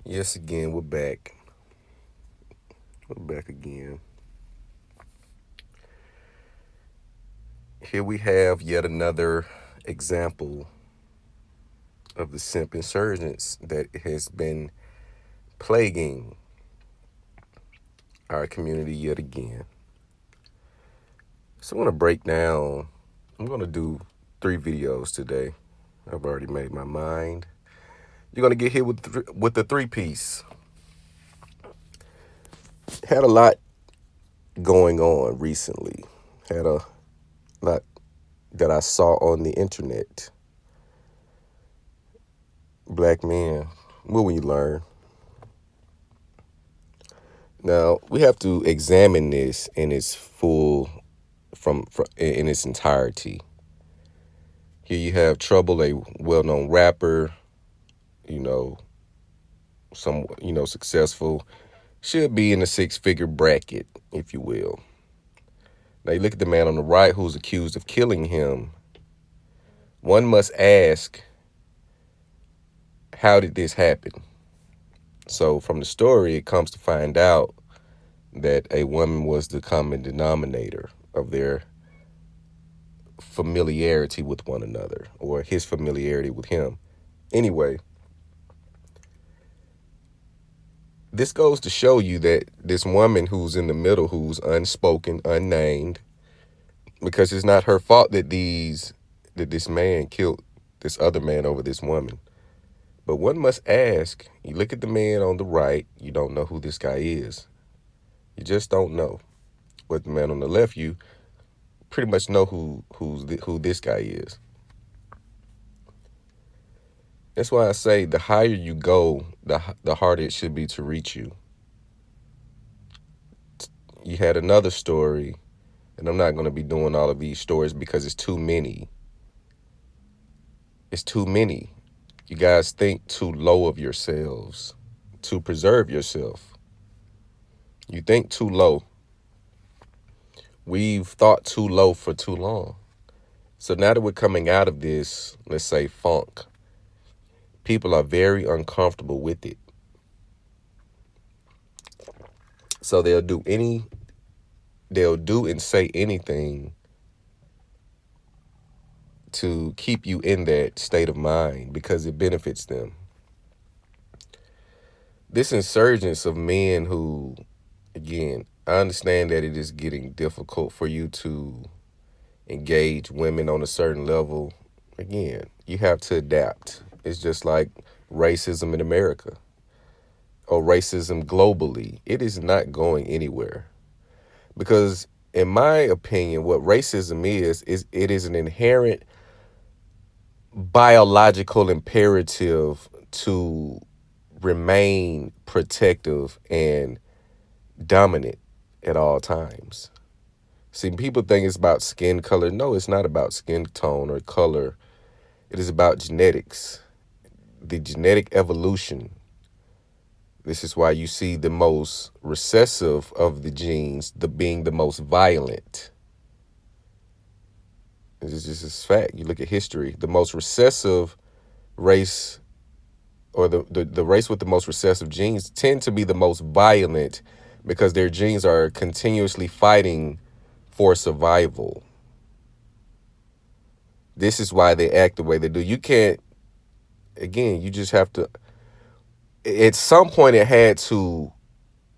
Yes, again, we're back. We're back again. Here we have yet another example of the simp insurgence that has been plaguing our community yet again. So I want to break down, I'm going to do 3 videos today. I've already made my mind. You're going to get hit with the three-piece. Had a lot going on recently. Had a lot that I saw on the internet. Black men, what will you learn? Now we have to examine this in its full, from in its entirety. Here you have Trouble, a well-known rapper, you know, successful, should be in the six-figure bracket, if you will. Now you look at the man on the right who's accused of killing him. One must ask, how did this happen? So from the story, it comes to find out that a woman was the common denominator of their familiarity with one another, or his familiarity with him. Anyway, this goes to show you that this woman who's in the middle, who's unspoken, unnamed, because it's not her fault that this man killed this other man over this woman. But one must ask, you look at the man on the right, you don't know who this guy is. You just don't know. But the man on the left, you pretty much know who this guy is. That's why I say the higher you go, the harder it should be to reach you. You had another story, and I'm not going to be doing all of these stories because it's too many. It's too many. You guys think too low of yourselves to preserve yourself. You think too low. We've thought too low for too long. So now that we're coming out of this, let's say, funk, people are very uncomfortable with it. So they'll do and say anything to keep you in that state of mind because it benefits them. This insurgence of men who, again, I understand that it is getting difficult for you to engage women on a certain level. Again, you have to adapt. It's just like racism in America or racism globally. It is not going anywhere. Because in my opinion, what racism is it is an inherent biological imperative to remain protective and dominant at all times. See, people think it's about skin color. No, it's not about skin tone or color. It is about genetics, the genetic evolution. This is why you see the most recessive of the genes being the most violent. It's just a fact. You look at history. The most recessive race, or the race with the most recessive genes, tend to be the most violent because their genes are continuously fighting for survival. This is why they act the way they do. You can't, again, you just have to, at some point it had to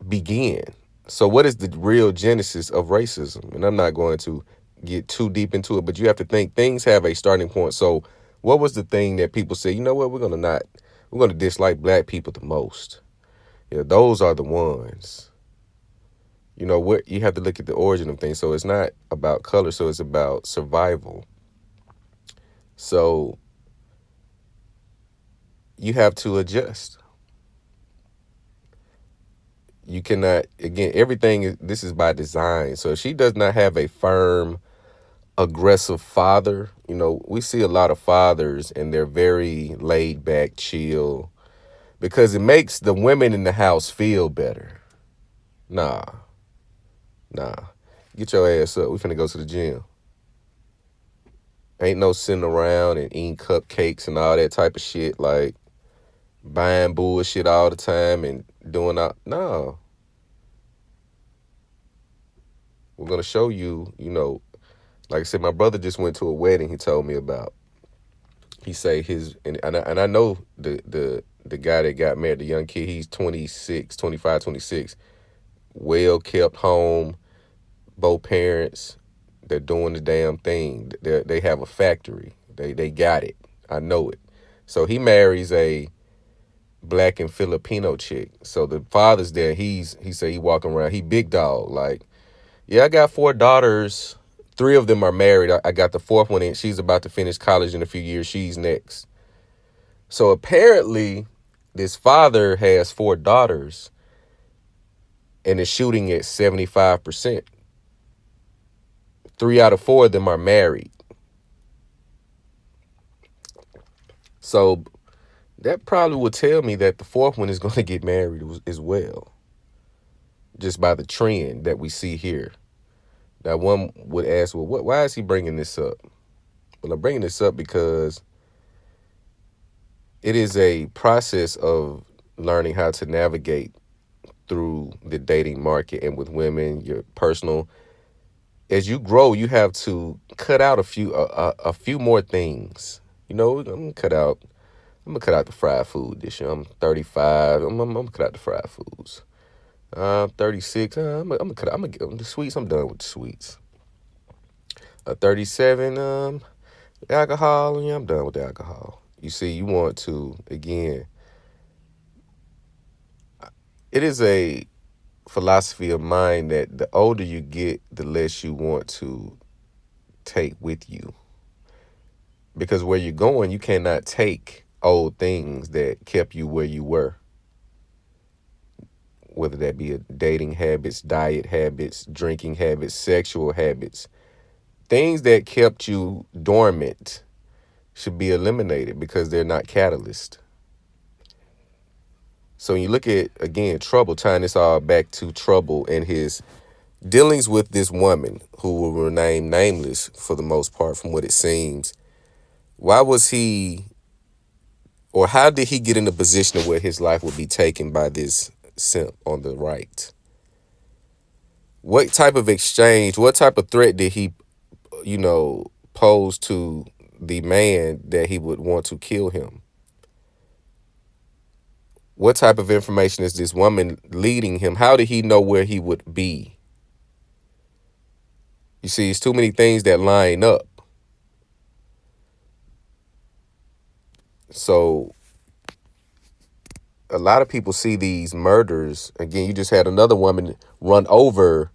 begin. So what is the real genesis of racism? And I'm not going to get too deep into it, but you have to think things have a starting point. So what was the thing that people say, you know what, we're going to dislike black people the most? Yeah, those are the ones. You know what? You have to look at the origin of things. So it's not about color. So it's about survival. So you have to adjust. You cannot, again, this is by design. So if she does not have a firm, aggressive father, we see a lot of fathers and they're very laid back, chill, because it makes the women in the house feel better. Nah. Get your ass up. We finna go to the gym. Ain't no sitting around and eating cupcakes and all that type of shit. Like, buying bullshit all the time and doing all. No, we're gonna show you. Like I said, my brother just went to a wedding. He told me about. He say his and I know the guy that got married, the young kid. He's 26, 25, 26. Well kept home, both parents. They're doing the damn thing. They have a factory. They got it. I know it. So he marries a black and Filipino chick. So the father's there. He said he walking around. He big dog. Like, yeah, I got 4 daughters. 3 of them are married. I got the 4th one in. She's about to finish college in a few years. She's next. So apparently, this father has 4 daughters and is shooting at 75%. 3 out of 4 of them are married. So that probably would tell me that the 4th one is going to get married as well, just by the trend that we see here. Now, one would ask, well, why is he bringing this up? Well, I'm bringing this up because it is a process of learning how to navigate through the dating market and with women, your personal. As you grow, you have to cut out a few more things. I'm gonna cut out the fried food this year. I'm 35. I'm gonna cut out the fried foods. 36. I'm gonna cut out. The sweets. I'm done with the sweets. 37. Alcohol. Yeah, I'm done with the alcohol. You see, you want to again. It is a philosophy of mine that the older you get, the less you want to take with you. Because where you're going, you cannot take old things that kept you where you were. Whether that be dating habits, diet habits, drinking habits, sexual habits, things that kept you dormant should be eliminated because they're not catalyst. So when you look at, again, Trouble, tying this all back to Trouble and his dealings with this woman who will remain nameless for the most part from what it seems, why was he, or how did he get in a position where his life would be taken by this simp on the right? What type of exchange, what type of threat did he, pose to the man that he would want to kill him? What type of information is this woman leading him? How did he know where he would be? You see, it's too many things that line up. So a lot of people see these murders. Again, you just had another woman run over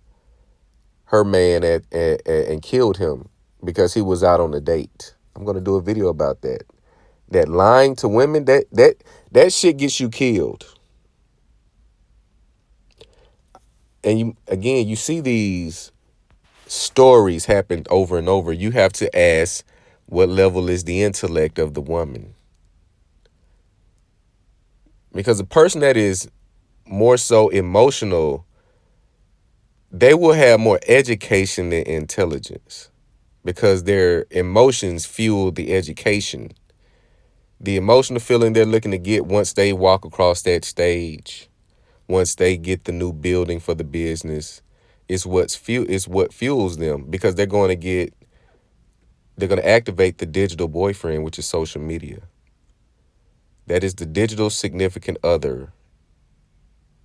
her man and killed him because he was out on a date. I'm going to do a video about that. That lying to women, that shit gets you killed. And you see these stories happen over and over. You have to ask, what level is the intellect of the woman? Because a person that is more so emotional, they will have more education than intelligence because their emotions fuel the education. The emotional feeling they're looking to get once they walk across that stage, once they get the new building for the business, is what fuels them because they're going to activate the digital boyfriend, which is social media. That is the digital significant other.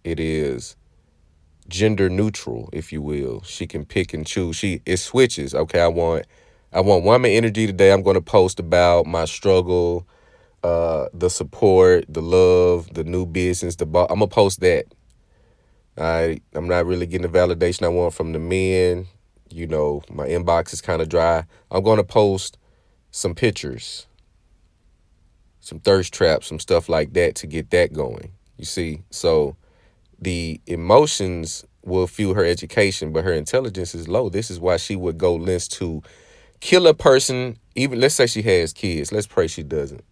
It is gender neutral, if you will. She can pick and choose. It switches. Okay, I want woman energy today. I'm going to post about my struggle, the support, the love, the new business, I'm gonna post that. I'm not really getting the validation I want from the men. My inbox is kind of dry. I'm going to post some pictures, some thirst traps, some stuff like that to get that going. You see? So the emotions will fuel her education, but her intelligence is low. This is why she would go lengths to kill a person. Even let's say she has kids. Let's pray she doesn't.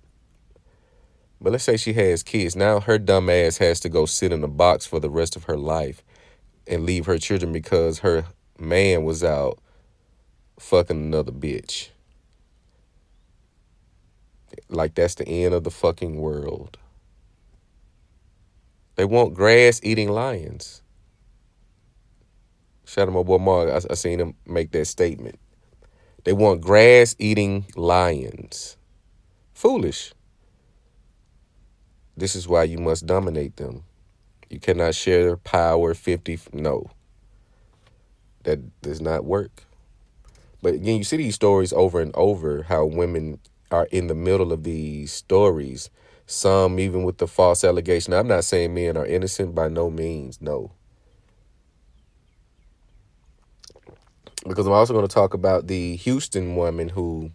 But let's say she has kids. Now her dumb ass has to go sit in a box for the rest of her life and leave her children because her man was out fucking another bitch. Like that's the end of the fucking world. They want grass eating lions. Shout out my boy Mark. I seen him make that statement. They want grass eating lions. Foolish. This is why you must dominate them. You cannot share power 50. No, that does not work. But again, you see these stories over and over how women are in the middle of these stories. Some even with the false allegation. I'm not saying men are innocent by no means. No. Because I'm also going to talk about the Houston woman who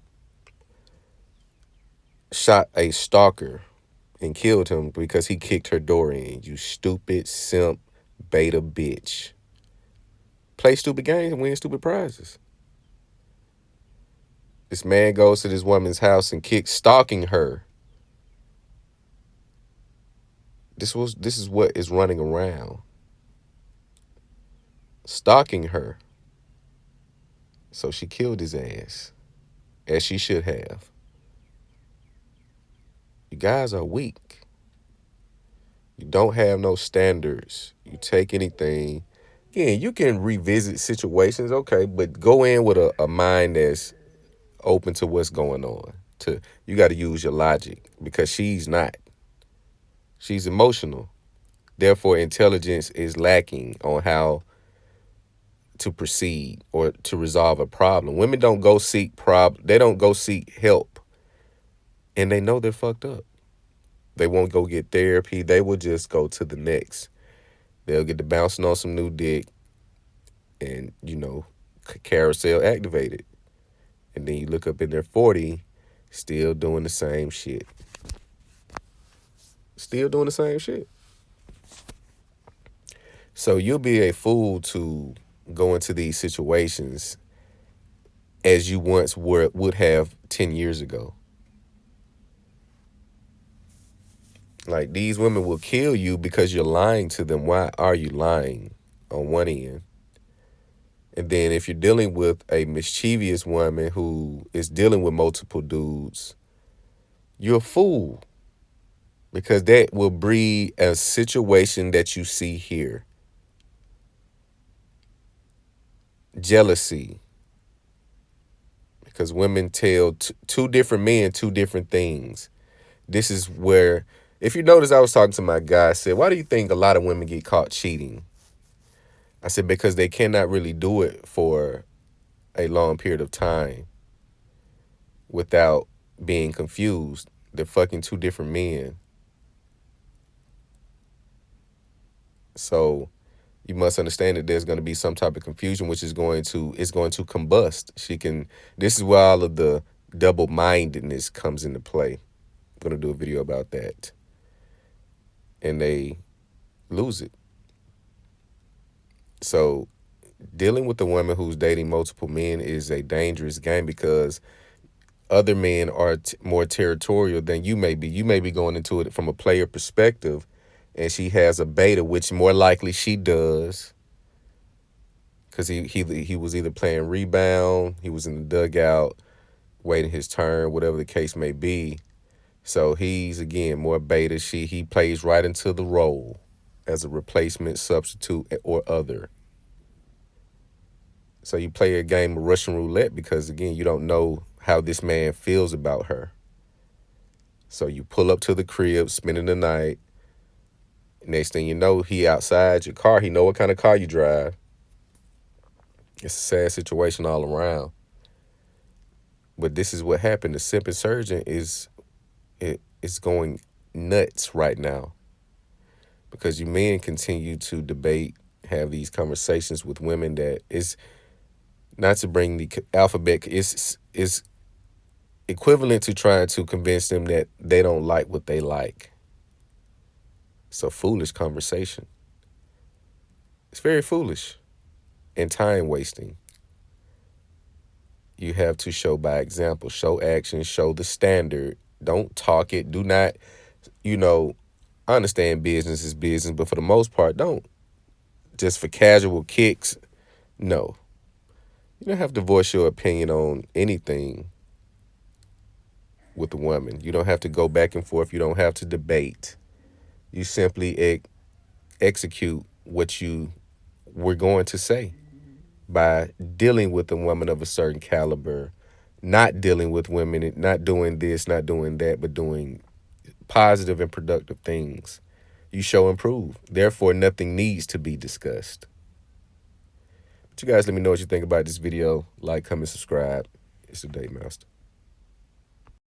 shot a stalker and killed him because he kicked her door in. You stupid simp beta bitch. Play stupid games and win stupid prizes. This man goes to this woman's house and kicks, stalking her. This is what is running around. Stalking her. So she killed his ass, as she should have. You guys are weak. You don't have no standards. You take anything. Yeah, you can revisit situations, okay, but go in with a mind that's open to what's going on. You got to use your logic because she's not. She's emotional. Therefore, intelligence is lacking on how to proceed or to resolve a problem. Women don't go seek they don't go seek help, and they know they're fucked up. They won't go get therapy. They will just go to the next. They'll get to bouncing on some new dick and, carousel activated. And then you look up in their 40, still doing the same shit. Still doing the same shit. So you'll be a fool to go into these situations as you once would have 10 years ago. Like, these women will kill you because you're lying to them. Why are you lying on one end? And then if you're dealing with a mischievous woman who is dealing with multiple dudes, you're a fool. Because that will breed a situation that you see here. Jealousy. Because women tell two different men two different things. This is where, if you notice, I was talking to my guy. I said, why do you think a lot of women get caught cheating? I said, because they cannot really do it for a long period of time without being confused. They're fucking two different men. So you must understand that there's going to be some type of confusion, which is going to combust. This is where all of the double-mindedness comes into play. I'm going to do a video about that. And they lose it. So dealing with a woman who's dating multiple men is a dangerous game because other men are more territorial than you may be. You may be going into it from a player perspective, and she has a beta, which more likely she does, because he was either playing rebound, he was in the dugout, waiting his turn, whatever the case may be. So he's, again, more beta. He plays right into the role as a replacement, substitute, or other. So you play a game of Russian roulette because, again, you don't know how this man feels about her. So you pull up to the crib, spending the night. Next thing you know, he outside your car. He know what kind of car you drive. It's a sad situation all around. But this is what happened. The simp insurgent is going nuts right now because you men continue to debate, have these conversations with women that is not to bring the alphabet. Is equivalent to trying to convince them that they don't like what they like. It's a foolish conversation. It's very foolish and time wasting. You have to show by example, show action, show the standard. Don't talk it. Do not, I understand business is business, but for the most part, don't. Just for casual kicks, no. You don't have to voice your opinion on anything with a woman. You don't have to go back and forth. You don't have to debate. You simply execute what you were going to say by dealing with a woman of a certain caliber, not dealing with women, not doing this, not doing that, but doing positive and productive things. You show improve. Therefore, nothing needs to be discussed. But you guys let me know what you think about this video. Like, comment, subscribe. It's the Date Master.